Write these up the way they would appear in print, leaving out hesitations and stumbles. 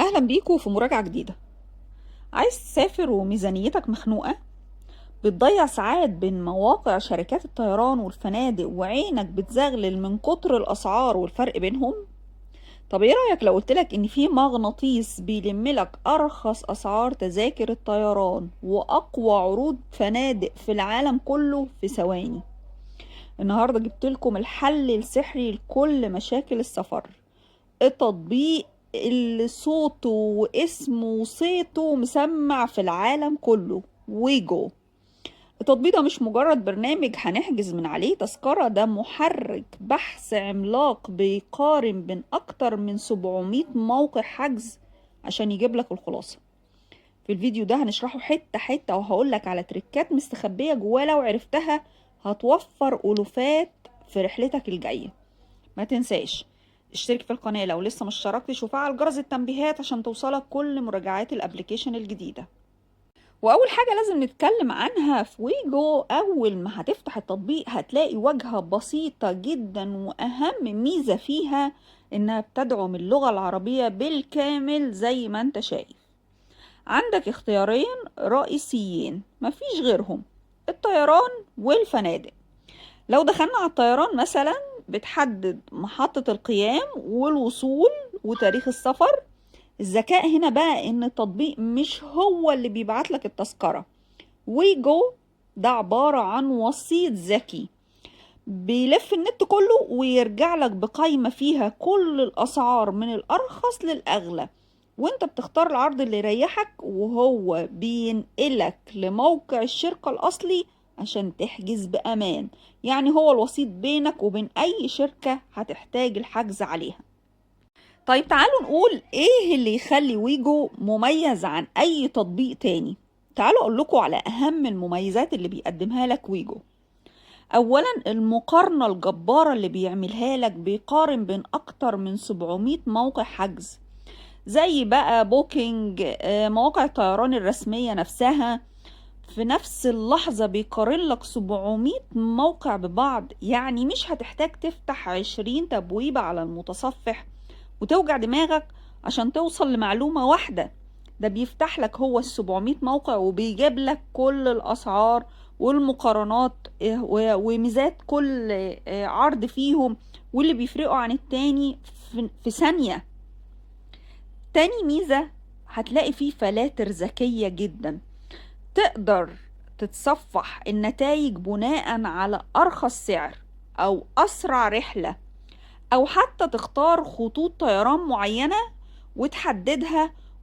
أهلا بيكم في مراجعة جديدة. عايز تسافر وميزانيتك مخنوقة؟ بتضيع ساعات بين مواقع شركات الطيران والفنادق وعينك بتزغلل من كتر الأسعار والفرق بينهم؟ طب ايه رأيك لو قلتلك ان في مغناطيس بيلملك أرخص أسعار تذاكر الطيران وأقوى عروض فنادق في العالم كله في ثواني؟ النهاردة جبتلكم الحل السحري لكل مشاكل السفر، التطبيق اللي صوته واسمه وصيته مسمع في العالم كله، ويجو. التطبيق ده مش مجرد برنامج هنحجز من عليه تذكرة، ده محرك بحث عملاق بيقارن بين أكتر من 700 موقع حجز عشان يجيب لك الخلاصة. في الفيديو ده هنشرحه حتة حتة وهقولك على تريكات مستخبية جواه، لو عرفتها هتوفر ألوفات في رحلتك الجاية. ما تنساش اشترك في القناة لو لسه مش اشتركتش وفعل جرس التنبيهات عشان توصلك كل مراجعات الابليكيشن الجديدة. واول حاجة لازم نتكلم عنها في ويجو، اول ما هتفتح التطبيق هتلاقي واجهة بسيطة جدا، واهم ميزة فيها انها بتدعم اللغة العربية بالكامل زي ما انت شايف. عندك اختيارين رئيسيين مفيش غيرهم، الطيران والفنادق. لو دخلنا على الطيران مثلا بتحدد محطة القيام والوصول وتاريخ السفر. الذكاء هنا بقى ان التطبيق مش هو اللي بيبعت لك التذكرة، ويجو ده عبارة عن وسيط ذكي بيلف النت كله ويرجع لك بقائمة فيها كل الأسعار من الأرخص للأغلى، وانت بتختار العرض اللي يريحك وهو بينقلك لموقع الشركة الأصلي عشان تحجز بأمان. يعني هو الوسيط بينك وبين أي شركة هتحتاج الحجز عليها. طيب تعالوا نقول ايه اللي يخلي ويجو مميز عن أي تطبيق تاني. تعالوا أقول لكم على أهم المميزات اللي بيقدمها لك ويجو. اولا المقارنة الجبارة اللي بيعملها لك، بيقارن بين اكتر من 700 موقع حجز زي بقى بوكينج، مواقع الطيران الرسمية نفسها. في نفس اللحظة بيقارن لك 700 موقع ببعض، يعني مش هتحتاج تفتح 20 تبويبة على المتصفح وتوجع دماغك عشان توصل لمعلومة واحدة. ده بيفتح لك هو 700 موقع وبيجيب لك كل الأسعار والمقارنات وميزات كل عرض فيهم واللي بيفرقوا عن التاني في ثانية. تاني ميزة هتلاقي فيه فلاتر ذكية جدا، تقدر تتصفح النتائج بناء على أرخص سعر أو أسرع رحلة، أو حتى تختار خطوط طيران معينة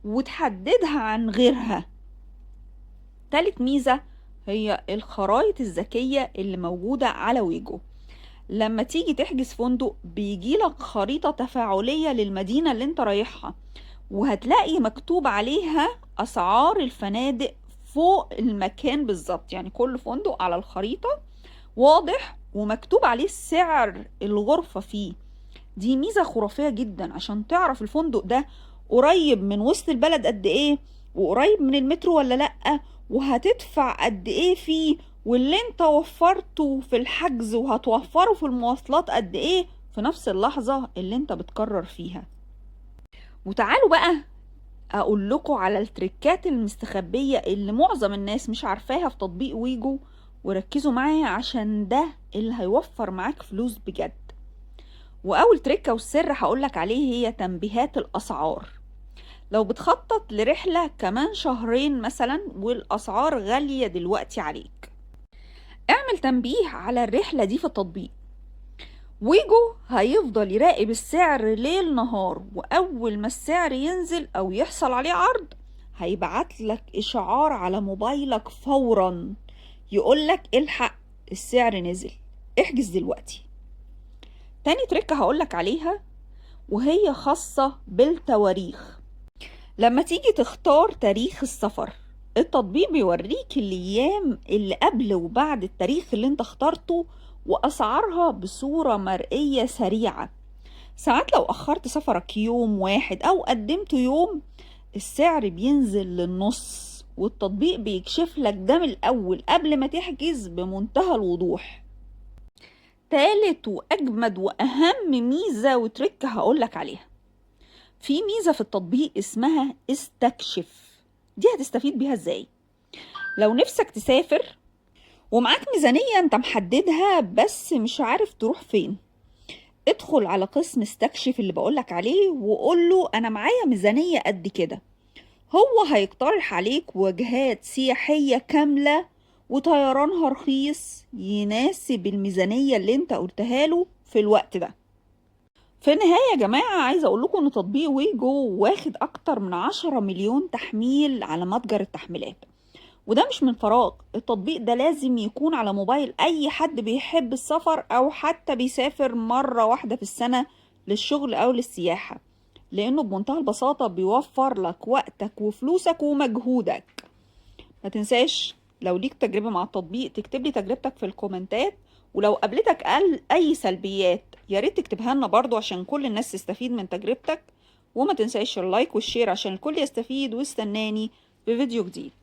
وتحددها عن غيرها. تالت ميزة هي الخرائط الذكية اللي موجودة على ويجو. لما تيجي تحجز فندق بيجيلك خريطة تفاعلية للمدينة اللي انت رايحها، وهتلاقي مكتوب عليها أسعار الفنادق فوق المكان بالظبط. يعني كل فندق على الخريطة واضح ومكتوب عليه سعر الغرفة فيه. دي ميزة خرافية جدا عشان تعرف الفندق ده قريب من وسط البلد قد ايه، وقريب من المترو ولا لأ، وهتدفع قد ايه فيه، واللي انت وفرته في الحجز وهتوفره في المواصلات قد ايه في نفس اللحظة اللي انت بتقرر فيها. وتعالوا بقى اقول لكم على التريكات المستخبية اللي معظم الناس مش عارفاها في تطبيق ويجو، وركزوا معايا عشان ده اللي هيوفر معاك فلوس بجد. واول تريكة والسر هقولك عليه هي تنبيهات الاسعار. لو بتخطط لرحلة كمان شهرين مثلا والاسعار غالية دلوقتي عليك، اعمل تنبيه على الرحلة دي في التطبيق. ويجو هيفضل يراقب السعر ليل نهار، واول ما السعر ينزل او يحصل عليه عرض هيبعت لك اشعار على موبايلك فورا يقولك الحق السعر نزل، احجز دلوقتي. تاني تريكة هقولك عليها وهي خاصة بالتواريخ. لما تيجي تختار تاريخ السفر، التطبيق بيوريك الأيام اللي قبل وبعد التاريخ اللي انت اخترته وأسعارها بصورة مرئية سريعة. ساعات لو أخرت سفرك يوم واحد أو قدمته يوم السعر بينزل للنص، والتطبيق بيكشف لك ده من الأول قبل ما تحجز بمنتهى الوضوح. تالت وأجمد وأهم ميزة وتركة هقولك عليها، في ميزة في التطبيق اسمها استكشف، دي هتستفيد بيها ازاي؟ لو نفسك تسافر ومعاك ميزانية انت محددها بس مش عارف تروح فين، ادخل على قسم استكشف اللي بقولك عليه وقول له انا معايا ميزانية قد كده. هو هيقترح عليك وجهات سياحية كاملة وطيرانها رخيص يناسب الميزانية اللي انت قلتها له في الوقت ده. في النهاية يا جماعة عايزة اقول لكم ان تطبيق ويجو واخد اكتر من 10 مليون تحميل على متجر التحميلات، وده مش من فراغ. التطبيق ده لازم يكون على موبايل اي حد بيحب السفر او حتى بيسافر مرة واحدة في السنة للشغل او للسياحة، لانه بمنتهى البساطة بيوفر لك وقتك وفلوسك ومجهودك. ما تنساش لو ليك تجربة مع التطبيق تكتب لي تجربتك في الكومنتات، ولو قابلتك اي سلبيات يا ريت تكتبها لنا برضو عشان كل الناس تستفيد من تجربتك. وما تنساش اللايك والشير عشان الكل يستفيد، واستناني في فيديو جديد.